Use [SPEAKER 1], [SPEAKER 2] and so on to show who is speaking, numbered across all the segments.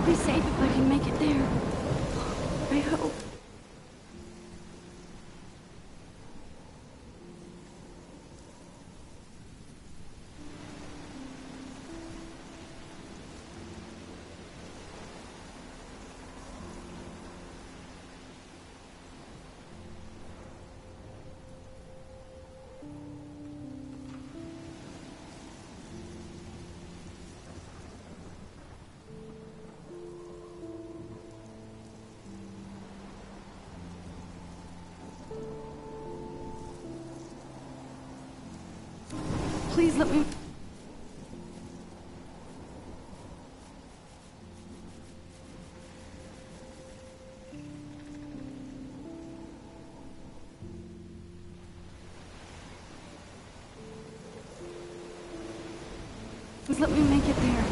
[SPEAKER 1] be safe if I can make it there. I hope. Please let me... Please let me make it there.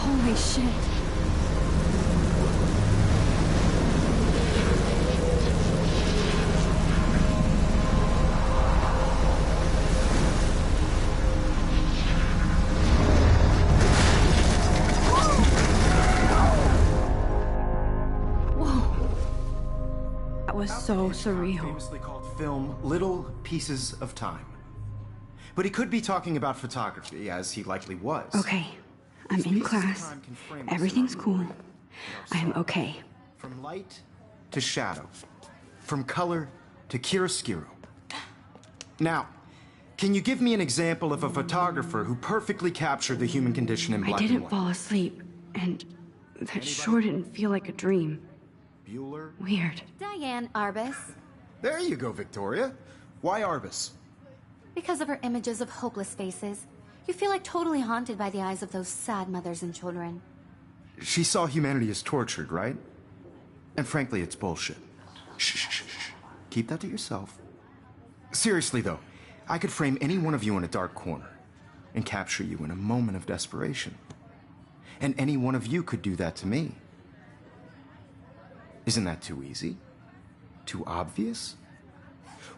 [SPEAKER 1] Holy shit. That was so surreal.
[SPEAKER 2] Famously called film Little Pieces of Time. But he could be talking about photography, as he likely was.
[SPEAKER 1] Okay, I'm in class. Everything's cool. I am okay.
[SPEAKER 2] From light to shadow. From color to chiaroscuro. Now, can you give me an example of a photographer who perfectly captured the human condition in black and
[SPEAKER 1] I didn't
[SPEAKER 2] white?
[SPEAKER 1] fall asleep, and that sure didn't feel like a dream.
[SPEAKER 2] Bueller?
[SPEAKER 1] Weird.
[SPEAKER 3] Diane Arbus.
[SPEAKER 2] There you go, Victoria. Why Arbus?
[SPEAKER 3] Because of her images of hopeless faces, you feel like totally haunted by the eyes of those sad mothers and children.
[SPEAKER 2] She saw humanity as tortured, right? And frankly, it's bullshit. Shh, shh, shh, shh. Keep that to yourself. Seriously, though, I could frame any one of you in a dark corner and capture you in a moment of desperation. And any one of you could do that to me. Isn't that too easy? Too obvious?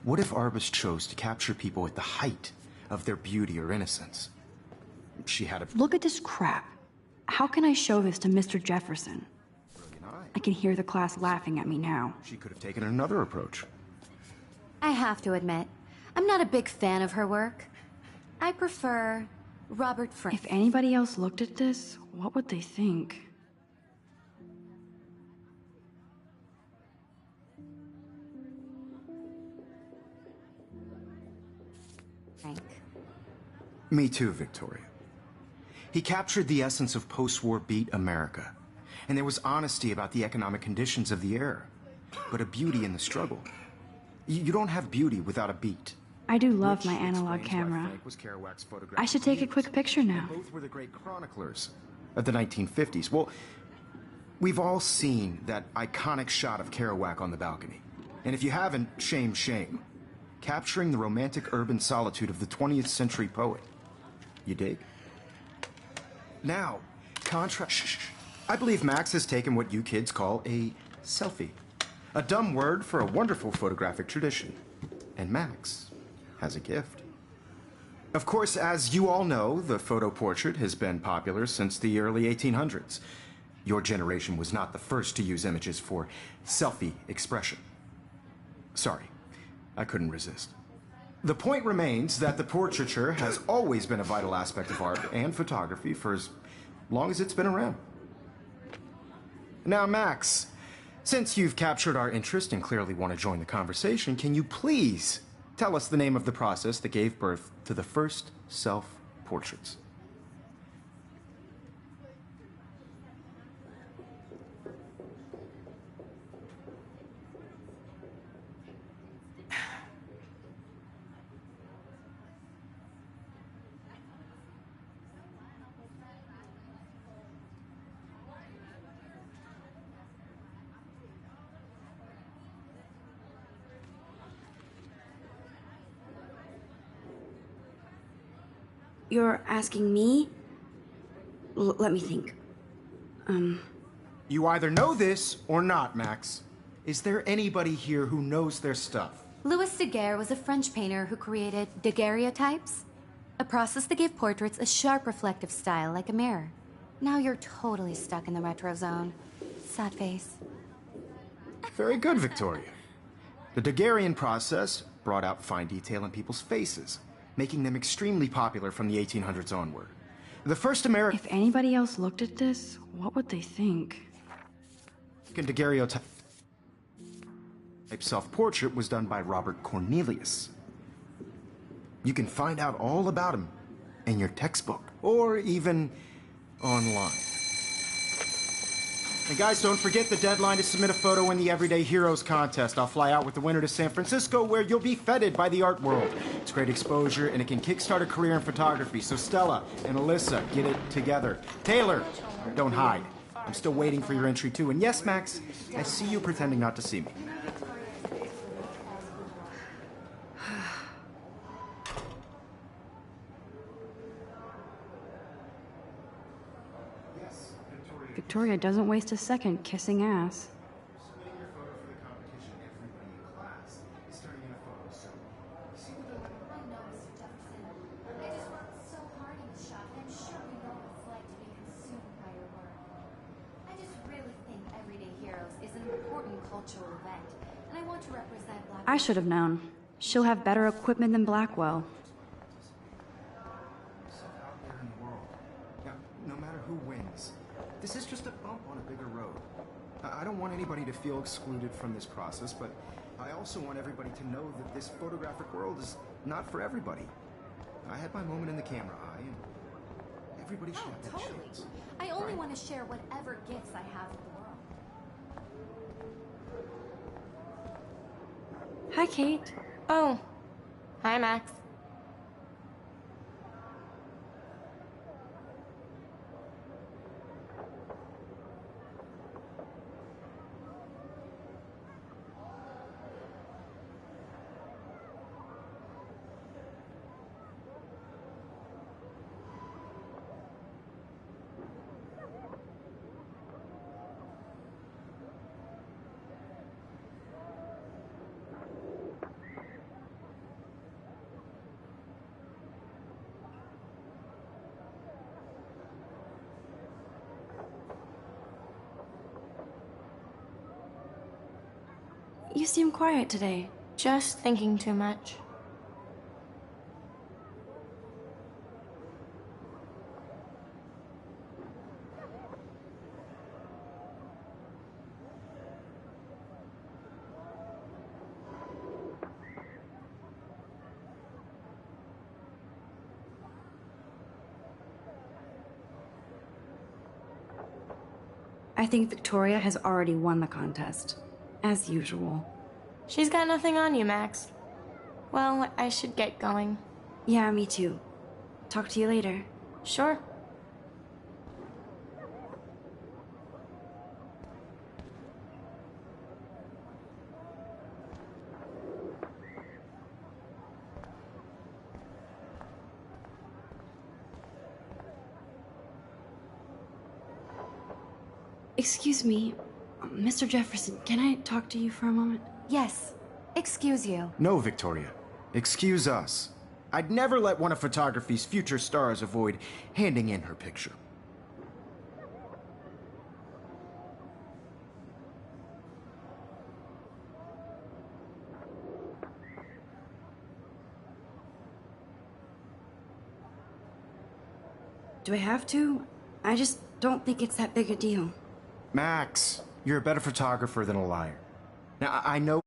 [SPEAKER 2] What if Arbus chose to capture people at the height of their beauty or innocence? She had a...
[SPEAKER 1] Look at this crap. How can I show this to Mr. Jefferson? I can hear the class laughing at me now.
[SPEAKER 2] She could have taken another approach.
[SPEAKER 3] I have to admit, I'm not a big fan of her work. I prefer Robert Frank.
[SPEAKER 1] If anybody else looked at this, what would they think?
[SPEAKER 3] Frank.
[SPEAKER 2] Me too, Victoria. He captured the essence of post-war beat America. And there was honesty about the economic conditions of the era. But a beauty in the struggle. You don't have beauty without a beat.
[SPEAKER 1] I do love
[SPEAKER 2] Which
[SPEAKER 1] my analog
[SPEAKER 2] explains why
[SPEAKER 1] camera.
[SPEAKER 2] Frank was Kerouac's photographic
[SPEAKER 1] I should take a
[SPEAKER 2] muse.
[SPEAKER 1] quick picture now.
[SPEAKER 2] Both were the great chroniclers of the 1950s. Well, we've all seen that iconic shot of Kerouac on the balcony. And if you haven't, shame, shame. Capturing the romantic urban solitude of the 20th century poet. You dig? Now, shh. I believe Max has taken what you kids call a selfie. A dumb word for a wonderful photographic tradition. And Max has a gift. Of course, as you all know, the photo portrait has been popular since the early 1800s. Your generation was not the first to use images for selfie expression. Sorry, I couldn't resist. The point remains that the portraiture has always been a vital aspect of art and photography for as long as it's been around. Now, Max, since you've captured our interest and clearly want to join the conversation, can you please tell us the name of the process that gave birth to the first self-portraits?
[SPEAKER 1] You're asking me? Let me think.
[SPEAKER 2] You either know this or not, Max. Is there anybody here who knows their stuff?
[SPEAKER 3] Louis Daguerre was a French painter who created daguerreotypes, a process that gave portraits a sharp reflective style like a mirror. Now you're totally stuck in the retro zone. Sad face.
[SPEAKER 2] Very good, Victoria. The Daguerrean process brought out fine detail in people's faces, making them extremely popular from the 1800s onward. The first American
[SPEAKER 1] If anybody else looked at this, what would they think?
[SPEAKER 2] daguerreotype self-portrait was done by Robert Cornelius. You can find out all about him in your textbook, or even online. And guys, don't forget the deadline to submit a photo in the Everyday Heroes contest. I'll fly out with the winner to San Francisco, where you'll be feted by the art world. It's great exposure, and it can kickstart a career in photography. So Stella and Alyssa, get it together. Taylor, don't hide. I'm still waiting for your entry, too. And yes, Max, I see you pretending not to see me.
[SPEAKER 1] Victoria doesn't waste a second kissing ass.
[SPEAKER 2] Submitting your photo for the competition, everybody in class is turning in a photo, so see the
[SPEAKER 3] I know, Mr. Jefferson. I just worked so hard in the shop, and I'm sure we know what it's like to be consumed by your work. I just really think Everyday Heroes is an important cultural event, and I want to represent Black.
[SPEAKER 1] I should have known. She'll have better equipment than Blackwell.
[SPEAKER 2] yourself out there in the world. Now, no matter who wins, this is just a bump on a bigger road. I don't want anybody to feel excluded from this process, but I also want everybody to know that this photographic world is not for everybody. I had my moment in the camera eye, and everybody should have that
[SPEAKER 3] Totally.
[SPEAKER 2] chance.
[SPEAKER 3] I only want to share whatever gifts I have with the world.
[SPEAKER 1] Hi, Kate.
[SPEAKER 4] Oh. Hi, Max.
[SPEAKER 1] You seem quiet today.
[SPEAKER 4] Just thinking too much.
[SPEAKER 1] I think Victoria has already won the contest. As usual.
[SPEAKER 4] She's got nothing on you, Max. Well, I should get going.
[SPEAKER 1] Yeah, me too. Talk to you later.
[SPEAKER 4] Sure.
[SPEAKER 1] Excuse me, Mr. Jefferson, can I talk to you for a moment?
[SPEAKER 3] Yes. Excuse you.
[SPEAKER 2] No, Victoria. Excuse us. I'd never let one of photography's future stars avoid handing in her picture.
[SPEAKER 1] Do I have to? I just don't think it's that big a deal.
[SPEAKER 2] Max, you're a better photographer than a liar. Now, I know